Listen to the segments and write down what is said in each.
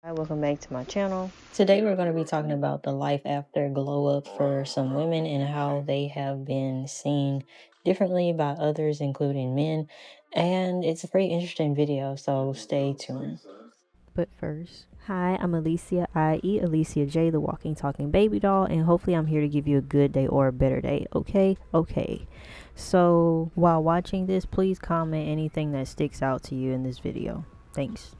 Hi, welcome back to my channel. Today we're going to be talking about the life after glow up for some women and how they have been seen differently by others, including men. And it's a pretty interesting video, so stay tuned. But first, hi, I'm Alicia, i.e. Alicia J, the walking, talking baby doll, and hopefully I'm here to give you a good day or a better day, okay? Okay. So while watching this, please comment anything that sticks out to you in this video. Thanks.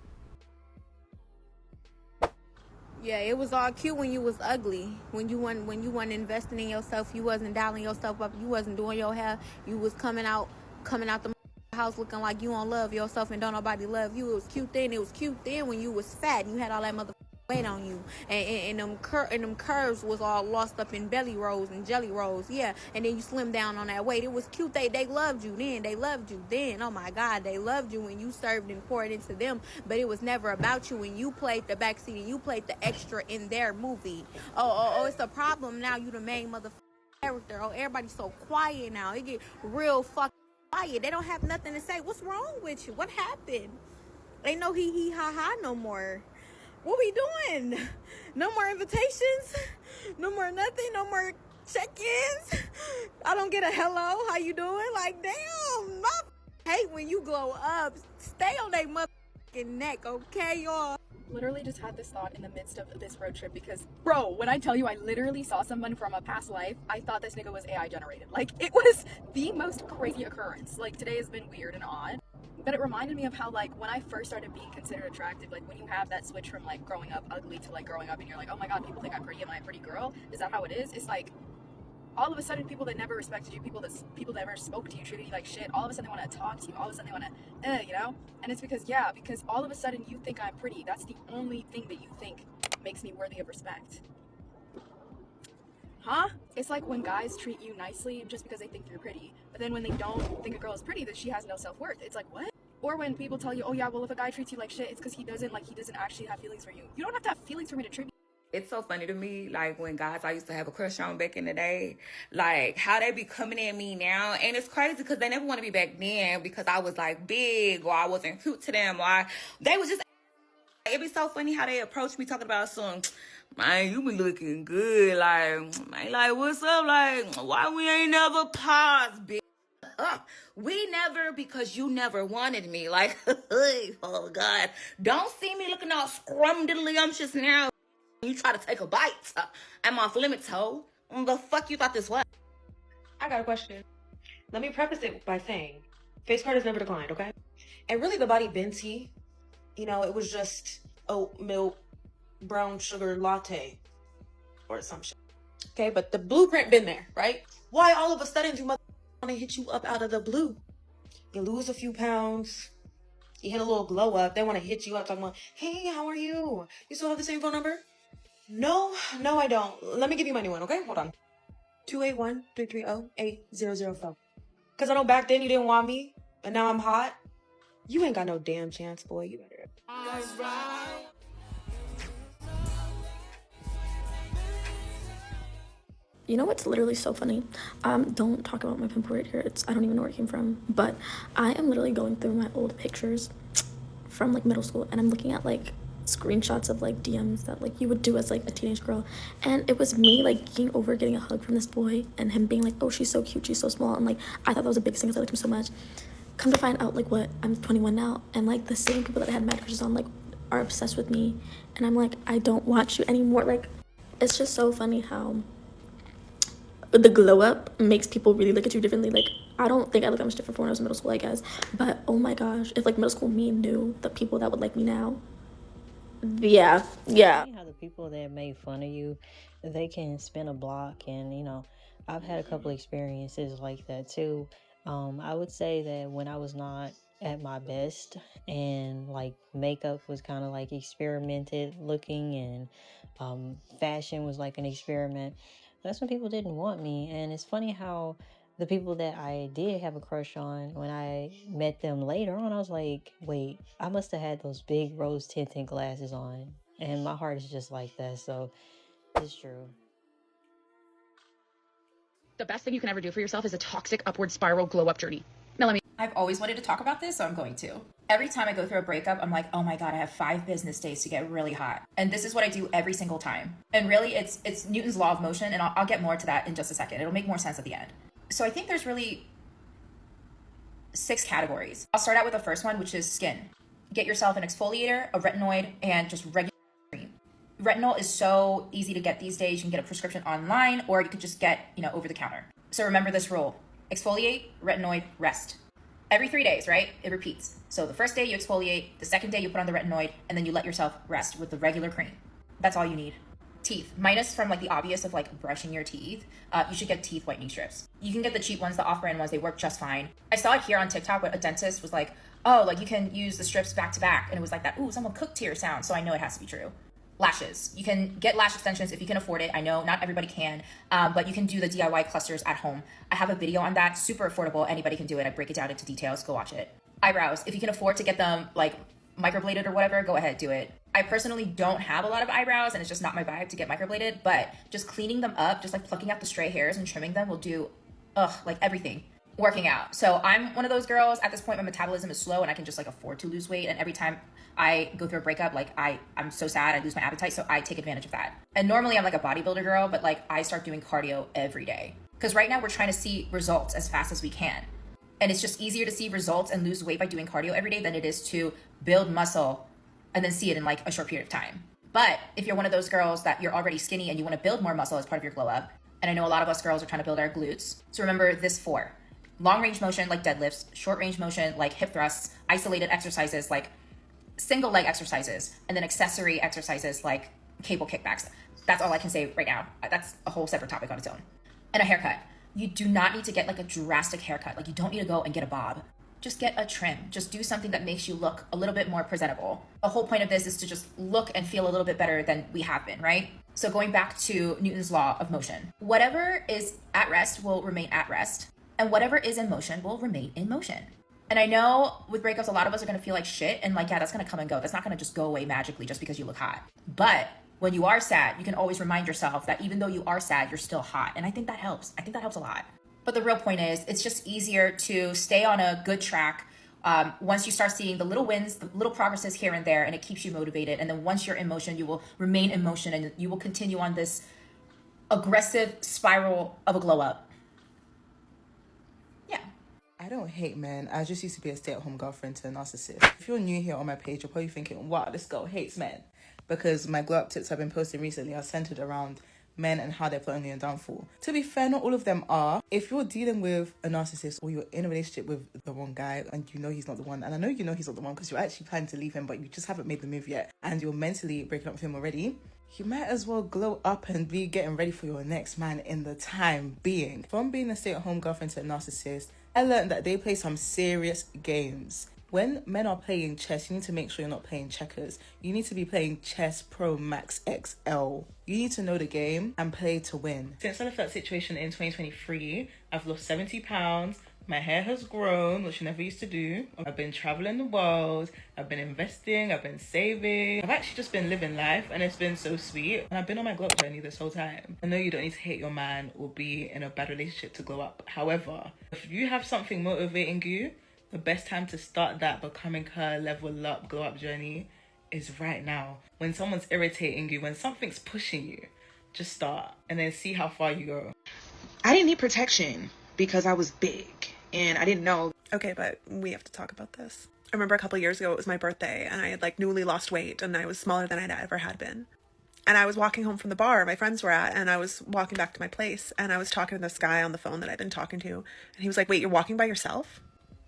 Yeah, it was all cute when you was ugly. When you weren't investing in yourself, you wasn't dialing yourself up, you wasn't doing your hair, you was coming out the house looking like you don't love yourself and don't nobody love you. It was cute then. It was cute then when you was fat and you had all that weight on you, and them curves was all lost up in belly rolls and jelly rolls. Yeah, and then you slimmed down on that weight. It was cute. They loved you then. They loved you then. Oh my God, they loved you when you served and poured into them. But it was never about you when you played the backseat and you played the extra in their movie. Oh, it's a problem now. You the main character. Oh, everybody's so quiet now. It get real fucking quiet. They don't have nothing to say. What's wrong with you? What happened? Ain't no hee ha ha no more. What we doing? No more invitations? No more nothing? No more check-ins? I don't get a hello. How you doing? Like, damn, I hate when you glow up. Stay on they motherfucking neck, okay, y'all? Literally just had this thought in the midst of this road trip because, bro, when I tell you I literally saw someone from a past life, I thought this nigga was AI generated. Like, it was the most crazy occurrence. Like, today has been weird and odd. But it reminded me of how, like, when I first started being considered attractive, like, when you have that switch from, like, growing up ugly to, like, growing up and you're like, oh my God, people think I'm pretty, am I a pretty girl? Is that how it is? It's like, all of a sudden, people that never respected you, people that never spoke to you, treated you like shit, all of a sudden they want to talk to you, all of a sudden they want to, you know? And it's because all of a sudden you think I'm pretty. That's the only thing that you think makes me worthy of respect. Huh? It's like when guys treat you nicely just because they think you're pretty, but then when they don't think a girl is pretty, that she has no self-worth. It's like, what? Or when people tell you, oh yeah, well, if a guy treats you like shit, it's because he doesn't actually have feelings for you. You don't have to have feelings for me to treat me. It's so funny to me, like, when guys I used to have a crush on back in the day, like, how they be coming at me now. And it's crazy because they never want to be back then because I was, like, big or I wasn't cute to them or they was just, it'd be so funny how they approach me talking about some, man, you be looking good. Like, man, like, what's up? Like, why we ain't never paused, bitch? We never, because you never wanted me. Like, oh, God. Don't see me looking all scrumdiddlyumptious now. You try to take a bite. I'm off limits, ho. The fuck you thought this was? I got a question. Let me preface it by saying, face card is never declined, okay? And really the body been tea. You know, it was just oat milk, brown sugar latte, or some shit. Okay, but the blueprint been there, right? Why all of a sudden do mother want to hit you up out of the blue? You lose a few pounds, you hit a little glow up, they want to hit you up talking about, hey, how are you? You still have the same phone number? No, I don't. Let me give you my new one, okay? Hold on. 281-330-8004. Because I know back then you didn't want me, and now I'm hot. You ain't got no damn chance, boy. You better. You know what's literally so funny? Don't talk about my pimple right here. I don't even know where it came from. But I am literally going through my old pictures from like middle school, and I'm looking at like screenshots of like DMs that like you would do as like a teenage girl, and it was me like getting a hug from this boy, and him being like, oh, she's so cute, she's so small, and like I thought that was the biggest thing because I liked him so much. Come to find out, like, what, I'm 21 now, and like the same people that I had mad crushes on like are obsessed with me, and I'm like, I don't want you anymore. Like, it's just so funny how the glow up makes people really look at you differently. Like, I don't think I look that much different from when I was in middle school, I guess, but oh my gosh, if like middle school me knew the people that would like me now, yeah. Funny how the people that made fun of you, they can spin a block, and I've had a couple experiences like that too. I would say that when I was not at my best and like makeup was kind of like experimented looking, and fashion was like an experiment, that's when people didn't want me. And it's funny how the people that I did have a crush on, when I met them later on, I was like, wait, I must have had those big rose tinted glasses on. And my heart is just like that. So it's true. The best thing you can ever do for yourself is a toxic upward spiral glow up journey. Melanie. I've always wanted to talk about this, so I'm going to. Every time I go through a breakup, I'm like, oh my God, I have 5 business days to get really hot. And this is what I do every single time. And really, it's Newton's law of motion, and I'll get more to that in just a second. It'll make more sense at the end. So I think there's really 6 categories. I'll start out with the first one, which is skin. Get yourself an exfoliator, a retinoid, and just regular cream. Retinol is so easy to get these days. You can get a prescription online, or you could just get, over the counter. So remember this rule: exfoliate, retinoid, rest. Every 3 days, right? It repeats. So the first day you exfoliate, the second day you put on the retinoid, and then you let yourself rest with the regular cream. That's all you need. Teeth. Minus from like the obvious of like brushing your teeth, you should get teeth whitening strips. You can get the cheap ones, the off-brand ones, they work just fine. I saw it here on TikTok where a dentist was like, oh, like you can use the strips back to back. And it was like that, ooh, someone cooked here sound. So I know it has to be true. Lashes. You can get lash extensions if you can afford it. I know not everybody can, but you can do the DIY clusters at home. I have a video on that, super affordable. Anybody can do it. I break it down into details. Go watch it. Eyebrows. If you can afford to get them like microbladed or whatever, go ahead, do it. I personally don't have a lot of eyebrows and it's just not my vibe to get microbladed, but just cleaning them up, just like plucking out the stray hairs and trimming them will do, like everything. Working out. So I'm one of those girls, at this point my metabolism is slow and I can just like afford to lose weight, and every time I go through a breakup, like I'm so sad, I lose my appetite, so I take advantage of that. And normally I'm like a bodybuilder girl, but like I start doing cardio every day. Because right now we're trying to see results as fast as we can. And it's just easier to see results and lose weight by doing cardio every day than it is to build muscle and then see it in like a short period of time. But if you're one of those girls that you're already skinny and you want to build more muscle as part of your glow up, and I know a lot of us girls are trying to build our glutes, so remember this 4. Long range motion like deadlifts, short range motion like hip thrusts, isolated exercises like single leg exercises, and then accessory exercises like cable kickbacks. That's all I can say right now. That's a whole separate topic on its own. And a haircut. You do not need to get like a drastic haircut. Like you don't need to go and get a bob. Just get a trim. Just do something that makes you look a little bit more presentable. The whole point of this is to just look and feel a little bit better than we have been, right? So going back to Newton's law of motion, whatever is at rest will remain at rest, and whatever is in motion will remain in motion. And I know with breakups, a lot of us are gonna feel like shit, and like, yeah, that's gonna come and go. That's not gonna just go away magically just because you look hot. But when you are sad, you can always remind yourself that even though you are sad, you're still hot. And I think that helps. I think that helps a lot. But the real point is, it's just easier to stay on a good track once you start seeing the little wins, the little progresses here and there, and it keeps you motivated. And then once you're in motion, you will remain in motion and you will continue on this aggressive spiral of a glow up. Yeah. I don't hate men. I just used to be a stay-at-home girlfriend to a narcissist. If you're new here on my page, you're probably thinking, wow, this girl hates men. Because my glow-up tips I've been posting recently are centered around men and how they're plotting their downfall. To be fair, not all of them are. If you're dealing with a narcissist or you're in a relationship with the wrong guy and you know he's not the one, and I know you know he's not the one because you're actually planning to leave him, but you just haven't made the move yet, and you're mentally breaking up with him already, you might as well glow up and be getting ready for your next man in the time being. From being a stay-at-home girlfriend to a narcissist, I learned that they play some serious games. When men are playing chess, you need to make sure you're not playing checkers. You need to be playing Chess Pro Max XL. You need to know the game and play to win. Since I left that situation in 2023, I've lost 70 pounds. My hair has grown, which I never used to do. I've been traveling the world. I've been investing. I've been saving. I've actually just been living life, and it's been so sweet. And I've been on my glow up journey this whole time. I know you don't need to hate your man or be in a bad relationship to glow up. However, if you have something motivating you, the best time to start that becoming her level up, glow up journey is right now. When someone's irritating you, when something's pushing you, just start and then see how far you go. I didn't need protection because I was big and I didn't know. Okay, but we have to talk about this. I remember a couple of years ago, it was my birthday and I had like newly lost weight and I was smaller than I'd ever had been. And I was walking home from the bar my friends were at, and I was walking back to my place and I was talking to this guy on the phone that I'd been talking to. And he was like, wait, you're walking by yourself?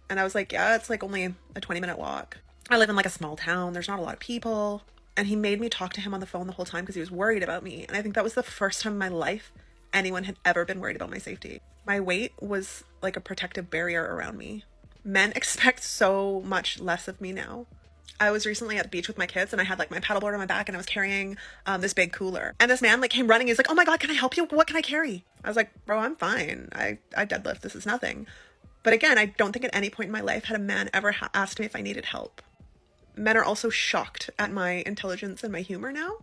And I was like, yeah, it's like only a 20-minute walk. I live in like a small town. There's not a lot of people. And he made me talk to him on the phone the whole time because he was worried about me. And I think that was the first time in my life anyone had ever been worried about my safety. My weight was like a protective barrier around me. Men expect so much less of me now. I was recently at the beach with my kids and I had like my paddleboard on my back and I was carrying this big cooler. And this man like came running. He's like, oh my God, can I help you? What can I carry? I was like, bro, I'm fine. I deadlift. This is nothing. But again, I don't think at any point in my life had a man ever asked me if I needed help. Men are also shocked at my intelligence and my humor now.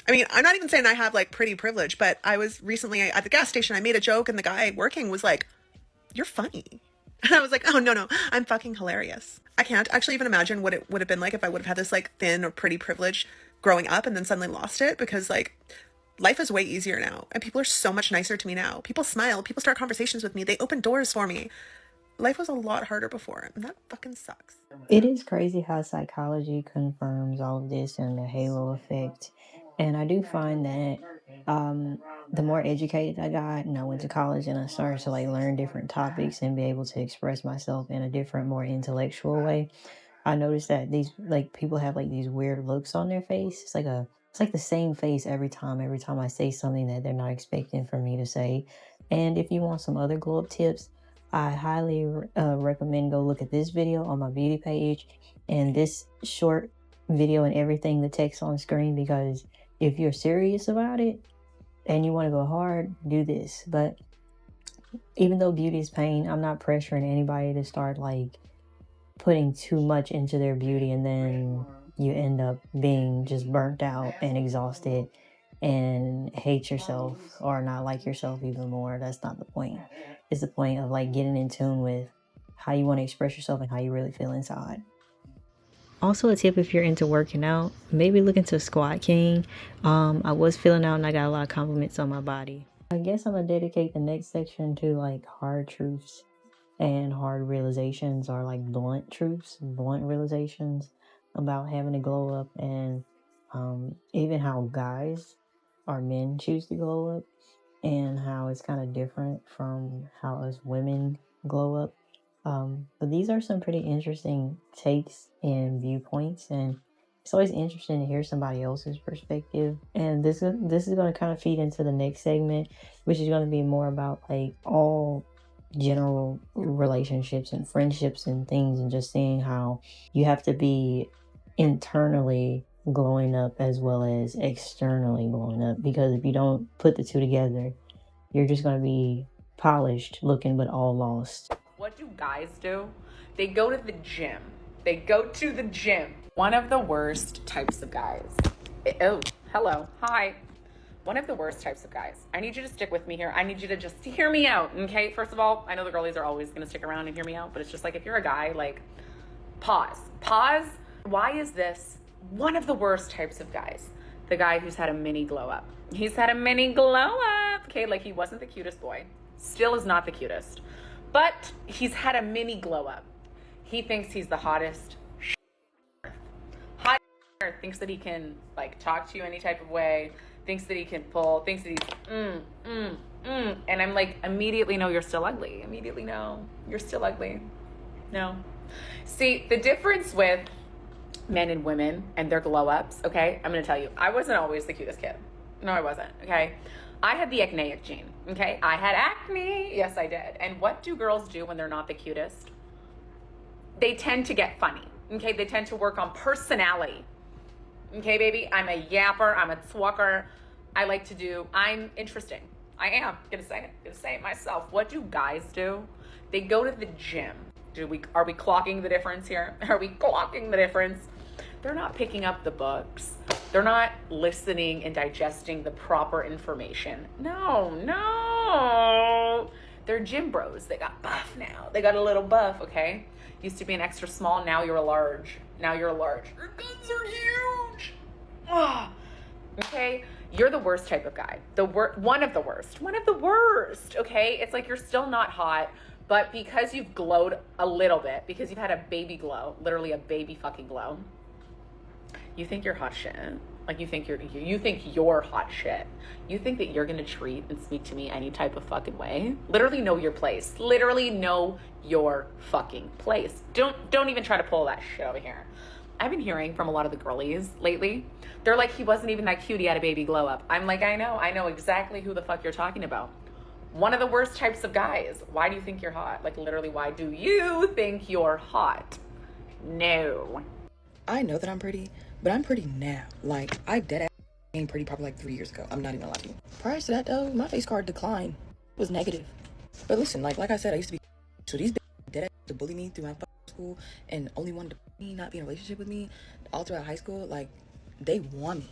I mean, I'm not even saying I have like pretty privilege, but I was recently at the gas station, I made a joke and the guy working was like, you're funny. And I was like, oh, no, I'm fucking hilarious. I can't actually even imagine what it would have been like if I would have had this like thin or pretty privilege growing up and then suddenly lost it, because like life is way easier now and people are so much nicer to me now. People smile, people start conversations with me, they open doors for me. Life was a lot harder before, and that fucking sucks. It is crazy how psychology confirms all of this and the halo effect. And I do find that um, the more educated I got and I went to college and I started to like learn different topics and be able to express myself in a different, more intellectual way, I noticed that these like people have like these weird looks on their face. It's like the same face every time I say something that they're not expecting for me to say. And if you want some other glow up tips, I highly recommend go look at this video on my beauty page and this short video and everything, the text on screen, because if you're serious about it and you want to go hard, do this. But even though beauty is pain, I'm not pressuring anybody to start like putting too much into their beauty and then you end up being just burnt out and exhausted and hate yourself or not like yourself even more. That's not the point. It's the point of like getting in tune with how you want to express yourself and how you really feel inside. Also, a tip if you're into working out, maybe look into Squat King. I was feeling out and I got a lot of compliments on my body. I guess I'm gonna dedicate the next section to like hard truths and hard realizations, or like blunt truths, blunt realizations about having to glow up, and even how guys or men choose to glow up and how it's kind of different from how us women glow up. But these are some pretty interesting takes and viewpoints, and it's always interesting to hear somebody else's perspective. And this is going to kind of feed into the next segment, which is going to be more about like all general relationships and friendships and things, and just seeing how you have to be internally glowing up as well as externally glowing up, because if you don't put the two together, you're just going to be polished looking but all lost. What do guys do? They go to the gym. They go to the gym. One of the worst types of guys. Oh, hello. Hi. One of the worst types of guys. I need you to stick with me here. I need you to just hear me out, okay? First of all, I know the girlies are always gonna stick around and hear me out, but it's just like if you're a guy, like, pause. Pause. Why is this one of the worst types of guys? The guy who's had a mini glow up. He's had a mini glow up, okay? Like, he wasn't the cutest boy. Still is not the cutest. But he's had a mini glow up. He thinks he's the hottest thinks that he can like talk to you any type of way, thinks that he can pull, thinks that he's and I'm like, immediately no, you're still ugly. Immediately no, you're still ugly. No. See, the difference with men and women and their glow ups, okay? I'm gonna tell you, I wasn't always the cutest kid. No, I wasn't, okay? I had the acneic gene, okay? I had acne, yes I did. And what do girls do when they're not the cutest? They tend to get funny, okay? They tend to work on personality. Okay, baby, I'm a yapper, I'm a twucker. I'm interesting. I am, gonna say it myself. What do guys do? They go to the gym. Are we clocking the difference here? Are we clocking the difference? They're not picking up the books. They're not listening and digesting the proper information. No. They're gym bros. They got buff now. They got a little buff, okay? Used to be an extra small, now you're a large. Your guns are huge. Okay? You're the worst type of guy. One of the worst, okay? It's like you're still not hot, but because you've glowed a little bit, because you've had a baby glow, literally a baby fucking glow, you think you're hot shit. Like you think you're hot shit. You think that you're gonna treat and speak to me any type of fucking way. Literally know your place. Literally know your fucking place. Don't even try to pull that shit over here. I've been hearing from a lot of the girlies lately. They're like, he wasn't even that cute, he had a baby glow up. I'm like, I know exactly who the fuck you're talking about. One of the worst types of guys. Why do you think you're hot? Like literally, why do you think you're hot? No. I know that I'm pretty, but I'm pretty now. Like, I dead became pretty probably like 3 years ago. I'm not even gonna lie to you. Prior to that though, my face card decline was negative. But listen, like I said, I used to be, so these dead to bully me through my school and only wanted to not be in a relationship with me all throughout high school. Like, they want me.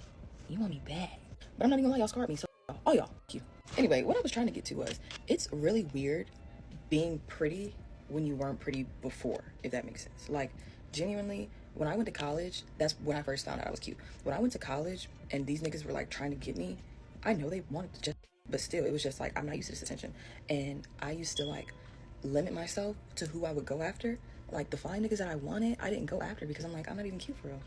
You want me bad. But I'm not even gonna lie, y'all scarred me. So, y'all, thank you. Anyway, what I was trying to get to was, it's really weird being pretty when you weren't pretty before, if that makes sense. Like, genuinely, when I went to college, that's when I first found out I was cute. When I went to college and these niggas were like trying to get me, I know they wanted to just, but still, it was just like, I'm not used to this attention. And I used to like limit myself to who I would go after. Like the fine niggas that I wanted, I didn't go after because I'm like, I'm not even cute for real.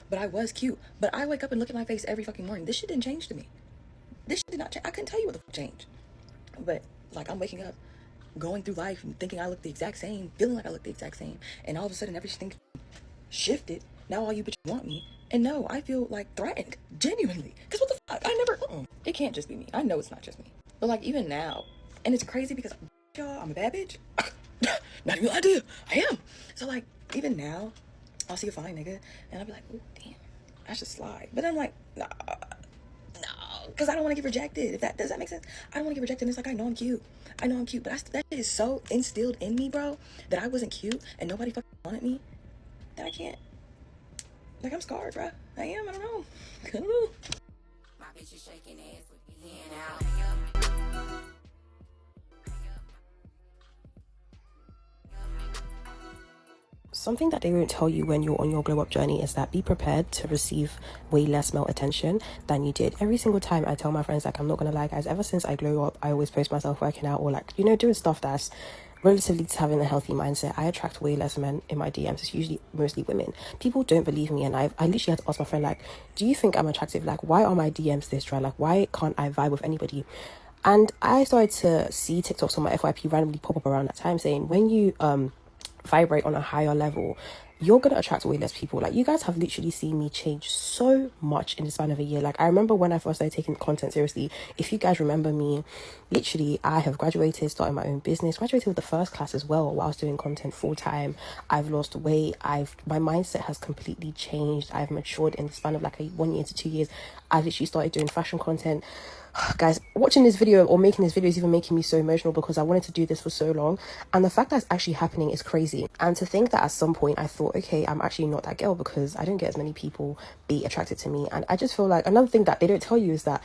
But I was cute. But I wake up and look at my face every fucking morning. This shit didn't change to me. This shit did not change. I couldn't tell you what the fuck changed. But like, I'm waking up, going through life and thinking I look the exact same, feeling like I look the exact same. And all of a sudden everything shifted. Now all you bitches want me. And no, I feel like threatened, genuinely. Because what the fuck? I never, It can't just be me. I know it's not just me. But like, even now, and it's crazy because, y'all, I'm a bad bitch. Not even an idea. I am. So like, even now, I'll see a fine nigga, and I'll be like, oh, damn, I should slide. But I'm like, no, because I don't want to get rejected. Does that make sense? I don't want to get rejected. And it's like, I know I'm cute. But that shit is so instilled in me, bro, that I wasn't cute, and nobody fucking wanted me, that I can't. Like, I'm scarred, bro. I am. I don't know. My bitch is shaking ass with your hand out. Something that they won't tell you when you're on your glow up journey is that be prepared to receive way less male attention than you did. Every single time I tell my friends, like, I'm not gonna lie guys, ever since I glow up, I always post myself working out or like, doing stuff that's relatively to having a healthy mindset. I attract way less men in my DMs. It's usually mostly women. People don't believe me, and I literally had to ask my friend, like, do you think I'm attractive? Like, why are my DMs this dry? Like, why can't I vibe with anybody? And I started to see TikToks on my FYP randomly pop up around that time saying, when you vibrate on a higher level, you're gonna attract way less people. Like, you guys have literally seen me change so much in the span of a year. Like, I remember when I first started taking content seriously. If you guys remember me, literally, I have graduated, started my own business, graduated with the first class as well while I was doing content full time. I've lost weight. My mindset has completely changed. I've matured in the span of like 1 year to 2 years. I've literally started doing fashion content. Guys, watching this video or making this video is even making me so emotional because I wanted to do this for so long, and the fact that it's actually happening is crazy. And to think that at some point I thought, okay, I'm actually not that girl because I don't get as many people be attracted to me. And I just feel like another thing that they don't tell you is that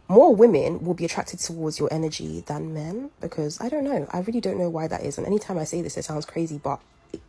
more women will be attracted towards your energy than men, because I don't know, I really don't know why that is. And anytime I say this, it sounds crazy, but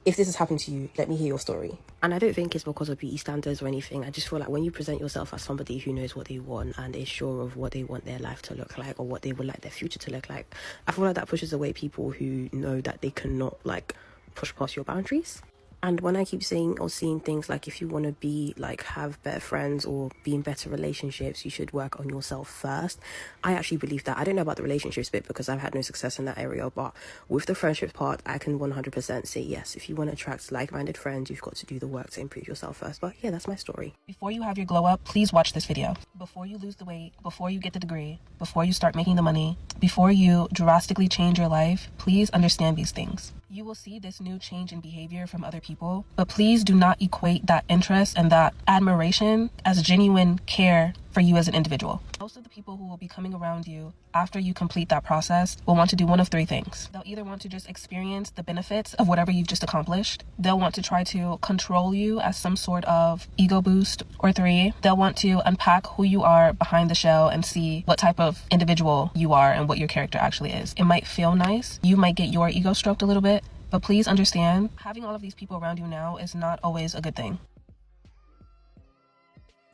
if this has happened to you, let me hear your story. And I don't think it's because of beauty standards or anything. I just feel like when you present yourself as somebody who knows what they want and is sure of what they want their life to look like or what they would like their future to look like, I feel like that pushes away people who know that they cannot like push past your boundaries. And when I keep saying or seeing things like, if you want to be like have better friends or be in better relationships, you should work on yourself first. I actually believe that. I don't know about the relationships bit because I've had no success in that area, but with the friendships part, I can 100% say yes. If you want to attract like-minded friends, you've got to do the work to improve yourself first. But yeah, that's my story. Before you have your glow up, please watch this video. Before you lose the weight, before you get the degree, before you start making the money, before you drastically change your life, please understand these things. You will see this new change in behavior from other people, but please do not equate that interest and that admiration as genuine care for you as an individual. Most of the people who will be coming around you after you complete that process will want to do one of three things. They'll either want to just experience the benefits of whatever you've just accomplished. They'll want to try to control you as some sort of ego boost. Or 3, they'll want to unpack who you are behind the shell and see what type of individual you are and what your character actually is. It might feel nice. You might get your ego stroked a little bit, but please understand, having all of these people around you now is not always a good thing.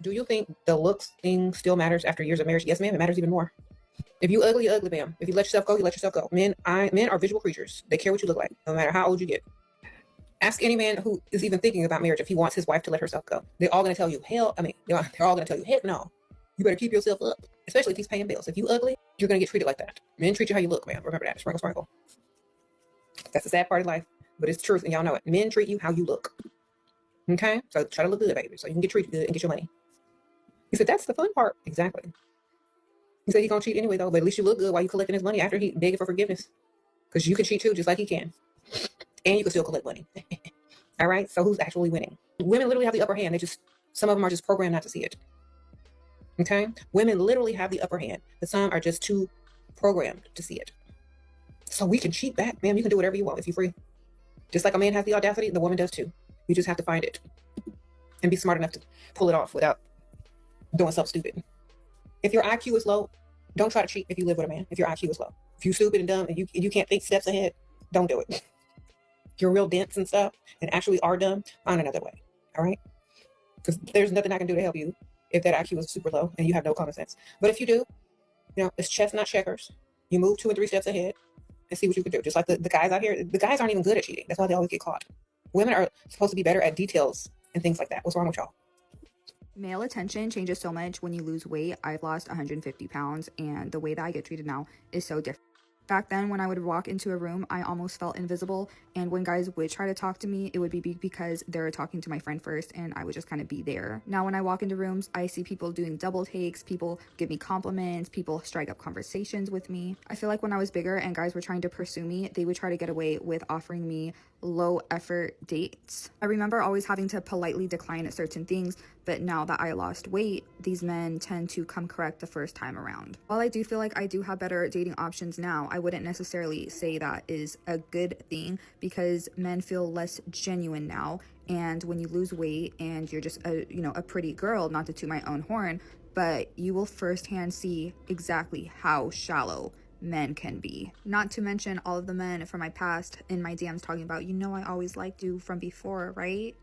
Do you think the looks thing still matters after years of marriage? Yes, ma'am, it matters even more. If you ugly, you're ugly, ma'am. If you let yourself go, you let yourself go. Men are visual creatures. They care what you look like, no matter how old you get. Ask any man who is even thinking about marriage if he wants his wife to let herself go. They're all going to tell you, they're all going to tell you, heck no. You better keep yourself up, especially if he's paying bills. If you ugly, you're going to get treated like that. Men treat you how you look, ma'am. Remember that. Sprinkle, sprinkle. That's the sad part of life, but it's the truth, and y'all know it. Men treat you how you look. Okay? So try to look good, baby, so you can get treated good and get your money. He said, that's the fun part. Exactly. He said he's going to cheat anyway, though, but at least you look good while you collecting his money after he begging for forgiveness. Because you can cheat too, just like he can. And you can still collect money. All right? So who's actually winning? Women literally have the upper hand. Some of them are just programmed not to see it. Okay? Women literally have the upper hand, but some are just too programmed to see it. So we can cheat back, ma'am. You can do whatever you want if you're free. Just like a man has the audacity, the woman does too. You just have to find it and be smart enough to pull it off without doing something stupid. If your IQ is low, don't try to cheat if you live with a man. If your IQ is low, if you're stupid and dumb and you can't think steps ahead, don't do it. you're real dense and stuff and actually are dumb, find another way. All right? Because there's nothing I can do to help you if that IQ is super low and you have no common sense. But if you do, it's chess, not checkers. You move 2 and 3 steps ahead and see what you can do. Just like the guys out here, the guys aren't even good at cheating. That's why they always get caught. Women are supposed to be better at details and things like that. What's wrong with y'all? Male attention changes so much when you lose weight. I've lost 150 pounds, and the way that I get treated now is so different. Back then, when I would walk into a room, I almost felt invisible, and when guys would try to talk to me, it would be because they were talking to my friend first, and I would just kind of be there. Now, when I walk into rooms, I see people doing double takes, people give me compliments, people strike up conversations with me. I feel like when I was bigger and guys were trying to pursue me, they would try to get away with offering me low effort dates. I remember always having to politely decline certain things, but now that I lost weight, these men tend to come correct the first time around. While I do feel like I do have better dating options now, I wouldn't necessarily say that is a good thing because men feel less genuine now. And when you lose weight and you're just a pretty girl, not to toot my own horn, but you will firsthand see exactly how shallow men can be. Not to mention all of the men from my past in my DMs talking about, I always liked you from before, right?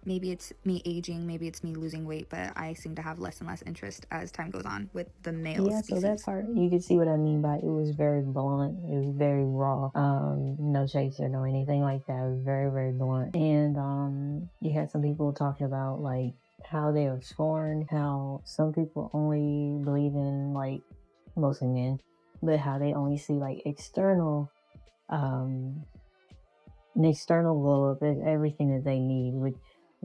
Maybe it's me aging, maybe it's me losing weight, but I seem to have less and less interest as time goes on with the male Yeah, species. so that part, you can see what I mean by it was very blunt. It was very raw. No chaser, no anything like that. It was very, very blunt. And you had some people talking about like how they were scorned, how some people only believe in like mostly men, but how they only see like external an external glow up is everything that they need, which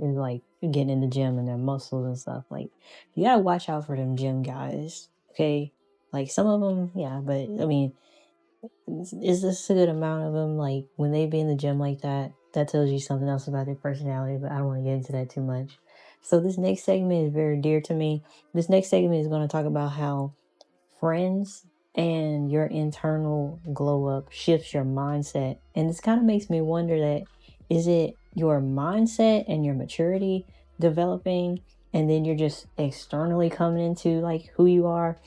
is like getting in the gym and their muscles and stuff. Like, you gotta watch out for them gym guys, okay? Like, some of them, yeah, but I mean, is this a good amount of them? Like, when they be in the gym like that, that tells you something else about their personality, but I don't want to get into that too much. So this next segment is very dear to me. This next segment is going to talk about how friends and your internal glow up shifts your mindset. And this kind of makes me wonder that, is it your mindset and your maturity developing and then you're just externally coming into like who you are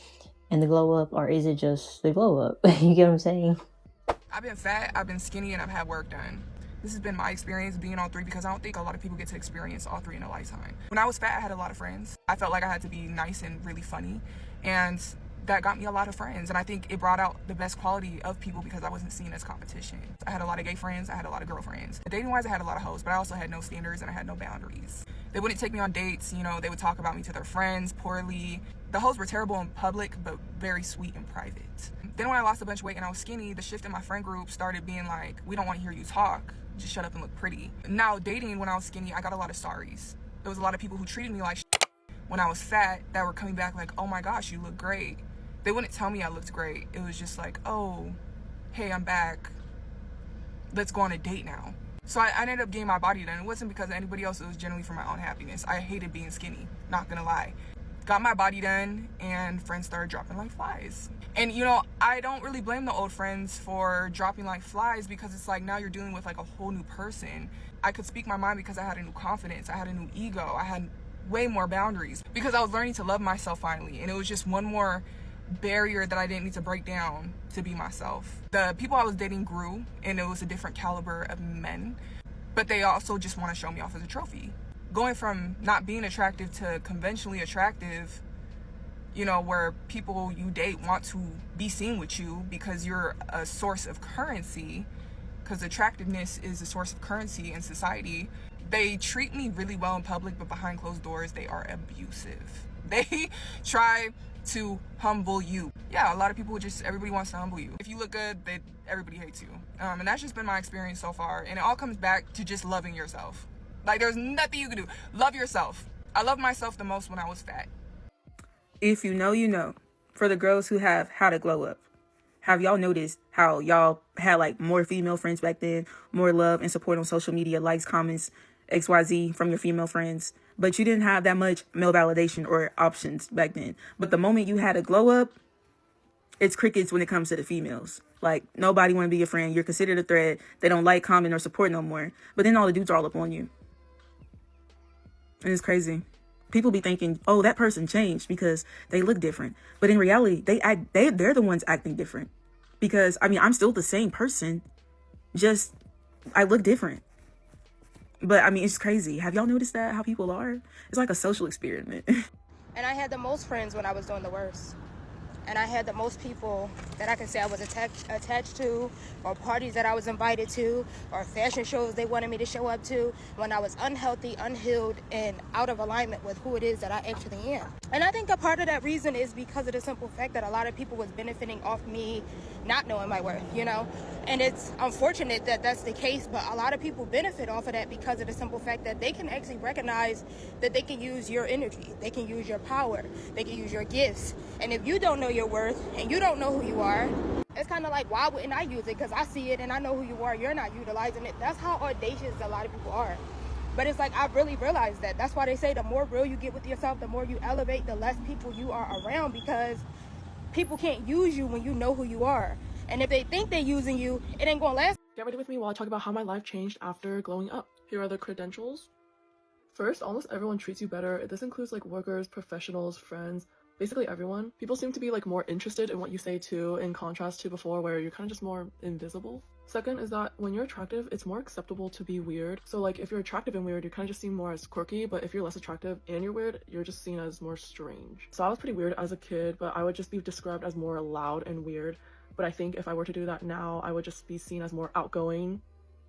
and the glow up, or is it just the glow up? You get what I'm saying? I've been fat, I've been skinny, and I've had work done. This has been my experience being all three because I don't think a lot of people get to experience all three in a lifetime. When I was fat, I had a lot of friends. I felt like I had to be nice and really funny, and that got me a lot of friends, and I think it brought out the best quality of people because I wasn't seen as competition. I had a lot of gay friends, I had a lot of girlfriends. Dating-wise, I had a lot of hoes, but I also had no standards and I had no boundaries. They wouldn't take me on dates, they would talk about me to their friends poorly. The hoes were terrible in public, but very sweet in private. Then when I lost a bunch of weight and I was skinny, the shift in my friend group started being like, we don't want to hear you talk, just shut up and look pretty. Now dating, when I was skinny, I got a lot of sorries. There was a lot of people who treated me like shit when I was fat that were coming back like, oh my gosh, you look great. They wouldn't tell me I looked great. It was just like, oh, hey, I'm back. Let's go on a date now. So I ended up getting my body done. It wasn't because of anybody else. It was generally for my own happiness. I hated being skinny, not gonna lie. Got my body done and friends started dropping like flies. And I don't really blame the old friends for dropping like flies because it's like now you're dealing with like a whole new person. I could speak my mind because I had a new confidence. I had a new ego. I had way more boundaries because I was learning to love myself finally. And it was just one more barrier that I didn't need to break down to be myself. The people I was dating grew, and it was a different caliber of men, but they also just want to show me off as a trophy. Going from not being attractive to conventionally attractive, where people you date want to be seen with you because you're a source of currency, because attractiveness is a source of currency in society. They treat me really well in public, but behind closed doors, they are abusive. They try to humble you. Yeah, a lot of people everybody wants to humble you. If you look good, everybody hates you. And that's just been my experience so far. And it all comes back to just loving yourself. Like, there's nothing you can do. Love yourself. I loved myself the most when I was fat. If you know, you know. For the girls who have had a glow up, have y'all noticed how y'all had like more female friends back then, more love and support on social media, likes, comments, XYZ from your female friends, but you didn't have that much male validation or options back then. But the moment you had a glow up, it's crickets when it comes to the females. Like, nobody want to be your friend. You're considered a threat. They don't like, comment, or support no more. But then all the dudes are all up on you. And it's crazy. People be thinking, oh, that person changed because they look different. But in reality, they're the ones acting different. Because, I'm still the same person. Just I look different. But I mean, it's crazy. Have y'all noticed that, how people are? It's like a social experiment. And I had the most friends when I was doing the worst. And I had the most people that I can say I was attached to, or parties that I was invited to, or fashion shows they wanted me to show up to, when I was unhealthy, unhealed, and out of alignment with who it is that I actually am. And I think a part of that reason is because of the simple fact that a lot of people was benefiting off me not knowing my worth, you know? And it's unfortunate that that's the case, but a lot of people benefit off of that because of the simple fact that they can actually recognize that they can use your energy, they can use your power, they can use your gifts. And if you don't know your worth and you don't know who you are, it's kind of like, why wouldn't I use it? Because I see it and I know who you are. You're not utilizing it. That's how audacious a lot of people are. But it's like, I really realized that. That's why they say the more real you get with yourself, the more you elevate, the less people you are around, because people can't use you when you know who you are. And if they think they're using you, it ain't gonna last. Get ready with me while I talk about how my life changed after glowing up. Here are the credentials. First, almost everyone treats you better. This includes like workers, professionals, friends, basically everyone. People seem to be like more interested in what you say too, in contrast to before where you're kind of just more invisible. Second is that when you're attractive, it's more acceptable to be weird. So like if you're attractive and weird, you're kind of just seen more as quirky, but if you're less attractive and you're weird, you're just seen as more strange. So I was pretty weird as a kid, but I would just be described as more loud and weird. But I think if I were to do that now, I would just be seen as more outgoing,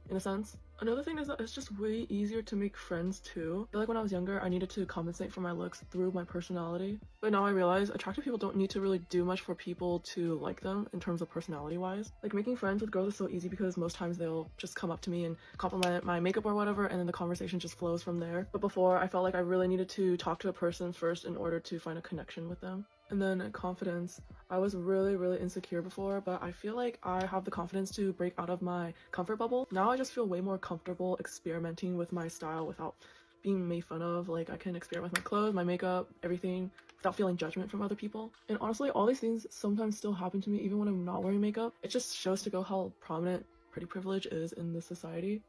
in a sense. Another thing is that it's just way easier to make friends too. I feel like when I was younger, I needed to compensate for my looks through my personality. But now I realize attractive people don't need to really do much for people to like them in terms of personality wise. Like making friends with girls is so easy because most times they'll just come up to me and compliment my makeup or whatever, and then the conversation just flows from there. But before, I felt like I really needed to talk to a person first in order to find a connection with them. And then confidence. I was really insecure before, but I feel like I have the confidence to break out of my comfort bubble. Now I just feel way more comfortable experimenting with my style without being made fun of. Like I can experiment with my clothes, my makeup, everything without feeling judgment from other people. And honestly, all these things sometimes still happen to me even when I'm not wearing makeup. It just shows to go how prominent pretty privilege is in this society.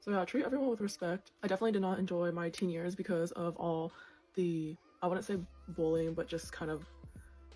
So yeah, treat everyone with respect. I definitely did not enjoy my teen years because of all the, I wouldn't say bullying, but just kind of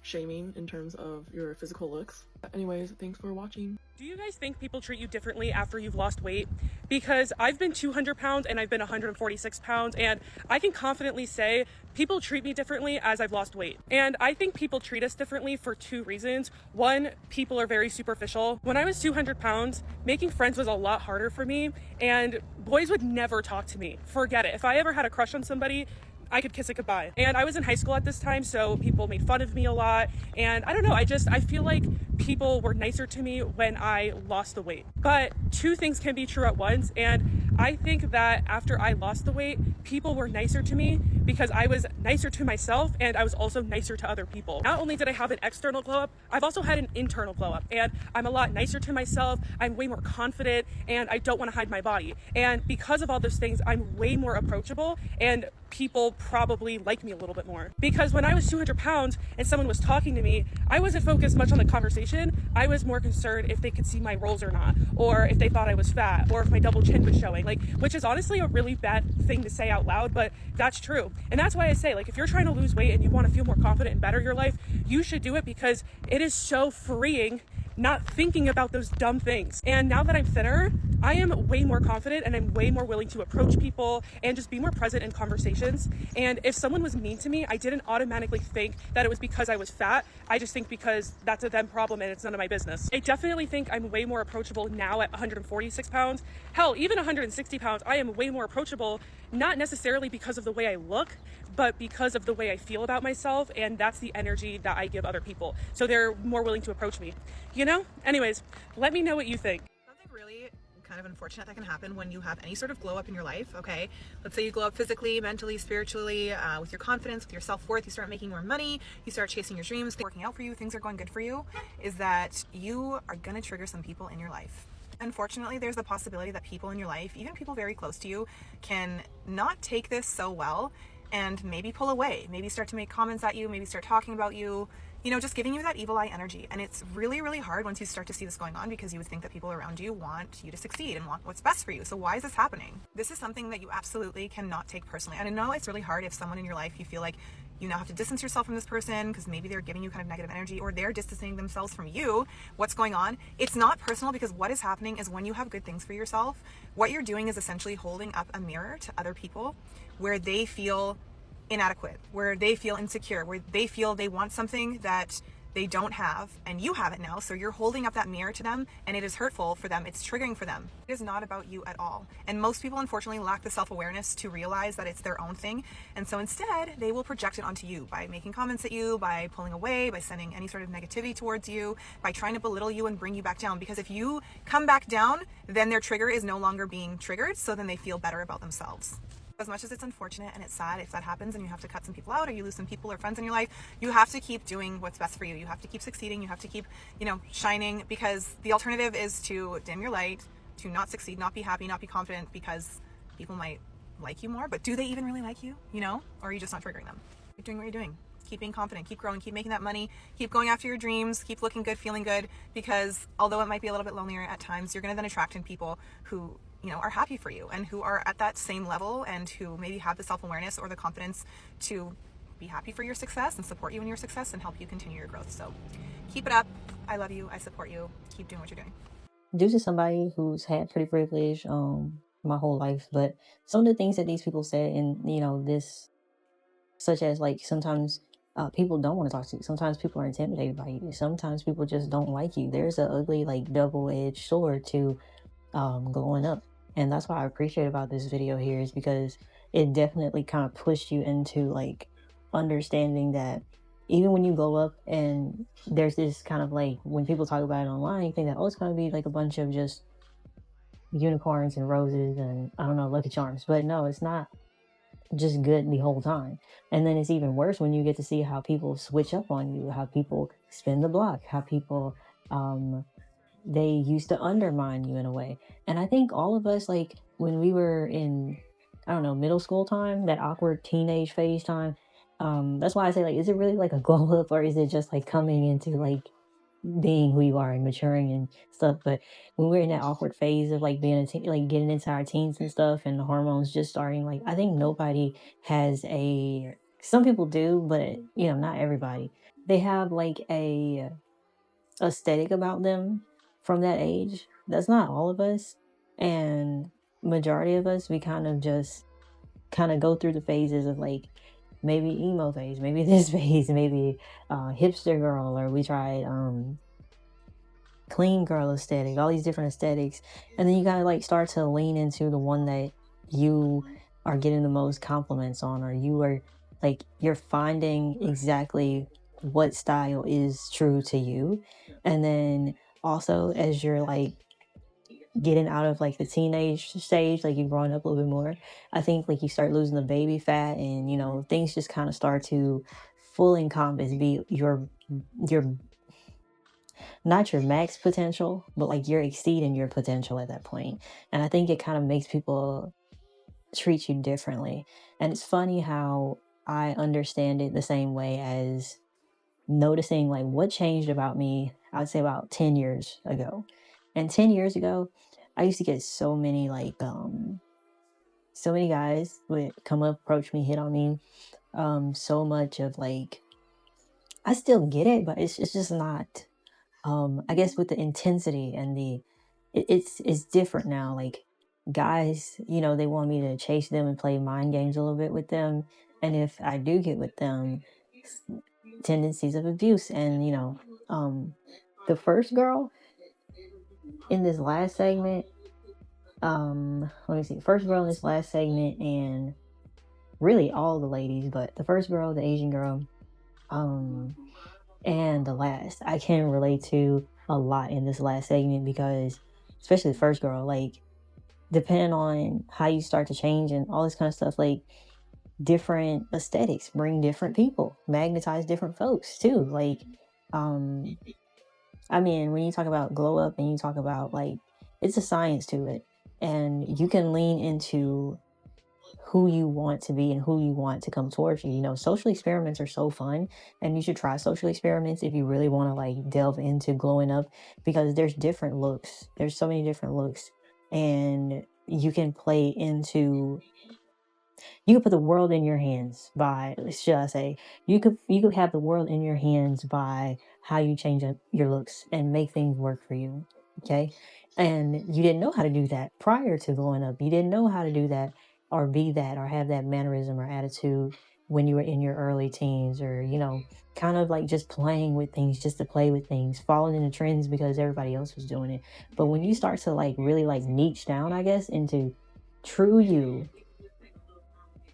shaming in terms of your physical looks. Anyways, thanks for watching. Do you guys think people treat you differently after you've lost weight? Because I've been 200 pounds and I've been 146 pounds, and I can confidently say people treat me differently as I've lost weight. And I think people treat us differently for two reasons. One, people are very superficial. When I was 200 pounds, making friends was a lot harder for me, and boys would never talk to me. Forget it. If I ever had a crush on somebody, I could kiss it goodbye. And I was in high school at this time, so people made fun of me a lot. And I don't know, I feel like people were nicer to me when I lost the weight. But two things can be true at once. And I think that after I lost the weight, people were nicer to me because I was nicer to myself and I was also nicer to other people. Not only did I have an external glow up, I've also had an internal glow up. And I'm a lot nicer to myself, I'm way more confident, and I don't want to hide my body. And because of all those things, I'm way more approachable, and people probably like me a little bit more. Because when I was 200 pounds and someone was talking to me, I wasn't focused much on the conversation. I was more concerned if they could see my rolls or not, or if they thought I was fat, or if my double chin was showing, which is honestly a really bad thing to say out loud, but that's true. And that's why I say, if you're trying to lose weight and you want to feel more confident and better your life, you should do it because it is so freeing not thinking about those dumb things. And now that I'm thinner, I am way more confident and I'm way more willing to approach people and just be more present in conversations. And if someone was mean to me, I didn't automatically think that it was because I was fat. I just think because that's a them problem and it's none of my business. I definitely think I'm way more approachable now at 146 pounds. Hell, even 160 pounds, I am way more approachable, not necessarily because of the way I look, but because of the way I feel about myself, and that's the energy that I give other people. So they're more willing to approach me, you know? Anyways, let me know what you think. Something really kind of unfortunate that can happen when you have any sort of glow up in your life, okay? Let's say you glow up physically, mentally, spiritually, with your confidence, with your self-worth, you start making more money, you start chasing your dreams, things working out for you, things are going good for you, is that you are gonna trigger some people in your life. Unfortunately, there's the possibility that people in your life, even people very close to you, can not take this so well and maybe pull away, maybe start to make comments at you, maybe start talking about you, you know, just giving you that evil eye energy. And it's really, really hard once you start to see this going on because you would think that people around you want you to succeed and want what's best for you. So why is this happening? This is something that you absolutely cannot take personally. And I know it's really hard if someone in your life you feel like You now have to distance yourself from this person because maybe they're giving you kind of negative energy, or they're distancing themselves from you. What's going on? It's not personal, because what is happening is when you have good things for yourself, what you're doing is essentially holding up a mirror to other people where they feel inadequate, where they feel insecure, where they feel they want something that they don't have, and you have it now. So you're holding up that mirror to them, and it is hurtful for them. It's triggering for them. It is not about you at all. And most people, unfortunately, lack the self-awareness to realize that it's their own thing. And so instead, they will project it onto you by making comments at you, by pulling away, by sending any sort of negativity towards you, by trying to belittle you and bring you back down. Because if you come back down, then their trigger is no longer being triggered. So then they feel better about themselves. As much as it's unfortunate and it's sad if that happens and you have to cut some people out or you lose some people or friends in your life, you have to keep doing what's best for you. You have to keep succeeding. You have to keep, shining, because the alternative is to dim your light, to not succeed, not be happy, not be confident, because people might like you more. But do they even really like you? Or are you just not triggering them? Keep doing what you're doing. Keep being confident, keep growing, keep making that money, keep going after your dreams, keep looking good, feeling good, because although it might be a little bit lonelier at times, you're going to then attract in people who are happy for you and who are at that same level and who maybe have the self-awareness or the confidence to be happy for your success and support you in your success and help you continue your growth. So keep it up. I love you. I support you. Keep doing what you're doing. Due to somebody who's had pretty privilege my whole life, but some of the things that these people said, and this, such as like sometimes people don't want to talk to you. Sometimes people are intimidated by you. Sometimes people just don't like you. There's an ugly double-edged sword to glowing up. And that's what I appreciate about this video here, is because it definitely kind of pushed you into understanding that even when you glow up and there's this kind of when people talk about it online, you think that, it's going to be a bunch of just unicorns and roses and I don't know, Lucky Charms. But no, it's not just good the whole time. And then it's even worse when you get to see how people switch up on you, how people spin the block, how people they used to undermine you in a way. And I think all of us, when we were in, I don't know, middle school time, that awkward teenage phase time, that's why I say, is it really a glow up, or is it just coming into being who you are and maturing and stuff? But when we're in that awkward phase of being a teen, getting into our teens and stuff, and the hormones just starting, I think nobody has some people do, but not everybody. They have a aesthetic about them from that age. That's not all of us, and majority of us, we kind of go through the phases of maybe emo phase, maybe this phase, maybe hipster girl, or we tried clean girl aesthetic, all these different aesthetics, and then you gotta start to lean into the one that you are getting the most compliments on, or you are you're finding exactly what style is true to you. And then also, as you're getting out of the teenage stage, you're growing up a little bit more, I think you start losing the baby fat, and things just kind of start to full encompass be your not your max potential, but you're exceeding your potential at that point. And I think it kind of makes people treat you differently. And it's funny how I understand it the same way as noticing what changed about me, I would say about 10 years ago. And 10 years ago, I used to get so many so many guys would come up, approach me, hit on me. So much of I still get it, but it's just not I guess with the intensity and it's different now. Guys, they want me to chase them and play mind games a little bit with them. And if I do get with them, tendencies of abuse. And the first girl in this last segment, let me see, first girl in this last segment, and really all the ladies, but the first girl, the Asian girl, and the last, I can relate to a lot in this last segment, because especially the first girl, depending on how you start to change and all this kind of stuff, different aesthetics bring different people, magnetize different folks too. I mean, when you talk about glow up and you talk about it's a science to it, and you can lean into who you want to be and who you want to come towards you. Social experiments are so fun, and you should try social experiments if you really want to delve into glowing up, because there's different looks. There's so many different looks, and you can play into You could put the world in your hands by, should I say, you could have the world in your hands by how you change up your looks and make things work for you. Okay. And you didn't know how to do that prior to growing up. You didn't know how to do that or be that or have that mannerism or attitude when you were in your early teens, or, you know, kind of like just playing with things just to play with things, following in the trends because everybody else was doing it. But when you start to like really like niche down, I guess, into true you,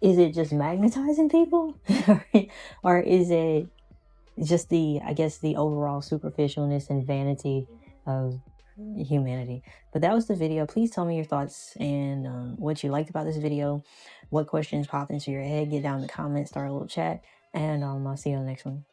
is it just magnetizing people? Or is it just the, I guess, the overall superficialness and vanity of humanity? But that was the video. Please tell me your thoughts and what you liked about this video, what questions popped into your head. Get down in the comments, start a little chat, and I'll see you on the next one.